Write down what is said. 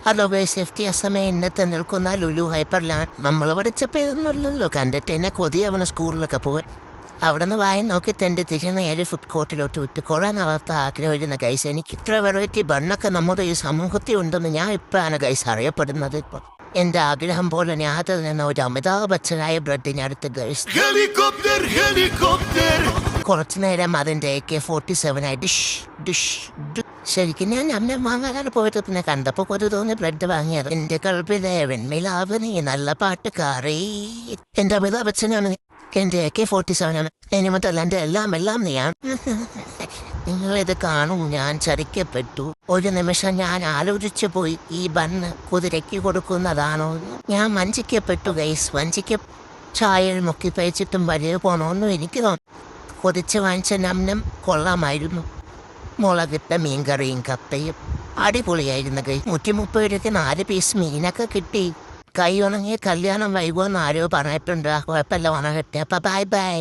Hello guys, FTSമേ ഇന്നത്തെ നിൽക്കുന്ന ലുലു ഹൈപ്പറിലാണ്. നമ്മൾ പഠിച്ചപ്പോൾ ഇതൊന്നുമല്ലല്ലോ. കണ്ടിട്ട് എന്നെ കൊതിയാവണ സ്കൂളിലൊക്കെ പോകാൻ. അവിടെ നിന്ന് വായി നോക്കിയിട്ട് എൻ്റെ തിരിഞ്ഞ ഫുഡ് കോർട്ടിലോട്ട് വിട്ട് കൊള്ളാൻ അവസ്ഥ ആഗ്രഹിക്കുന്ന ഗൈസ്. എനിക്ക് ഇത്ര വെറൈറ്റി ബണ്ണൊക്കെ നമ്മുടെ ഈ സമൂഹത്തിൽ ഉണ്ടെന്ന് ഞാൻ ഇപ്പോഴാണ് ഗൈസ് അറിയപ്പെടുന്നത്. ഇപ്പം എൻ്റെ ആഗ്രഹം പോലെ ഞാൻ അതിൽ നിന്ന് ഒരു അമിതാഭ് ബച്ചനായ ബ്രെഡിനടുത്ത് ഗൈസ് കുറച്ചു നേരം അതിൻ്റെ AK-47 ഡിഷ് ഡിഷ് ശരിക്കും ഞാൻ അമ്മ വാങ്ങാനാണ് പോയിട്ട് പിന്നെ കണ്ടപ്പോൾ കൊതു തോന്നി ബ്രെഡ് വാങ്ങിയത്. എൻ്റെ കളപ്പിലെ വെണ്മിലാവ് നീ നല്ല പാട്ടുകാരി. എൻ്റെ അമിതാഭ് ബച്ചനാണ്, എൻ്റെ AK-47 ആണ്. ഇനി മുതൽ എൻ്റെ എല്ലാം നീയാണ്. നിങ്ങളിത് കാണും. ഞാൻ ചതിക്കപ്പെട്ടു. ഒരു നിമിഷം ഞാൻ ആലോചിച്ചു പോയി, ഈ ബണ്ണ് കുതിരയ്ക്ക് കൊടുക്കുന്നതാണോ? ഞാൻ വഞ്ചിക്കപ്പെട്ടു ഗൈസ്, ചായയിൽ മുക്കി തയ്ച്ചിട്ടും വലിയ പോണോന്നും എനിക്ക് തോന്നി. കൊതിച്ച് വാങ്ങിച്ച നമ്നം കൊള്ളാമായിരുന്നു. മുളകിട്ട മീൻകറിയും കപ്പയും അടിപൊളിയായിരുന്നു ഗൈസ്. 130 രൂപയ്ക്ക് 4 പീസ് മീനൊക്കെ കിട്ടി. കൈ ഉണങ്ങിയ കല്യാണം വൈകുമെന്ന് ആരോ പറഞ്ഞിട്ടുണ്ട്. കുഴപ്പമില്ല, ഉണങ്ങട്ടെ. അപ്പം ബൈ.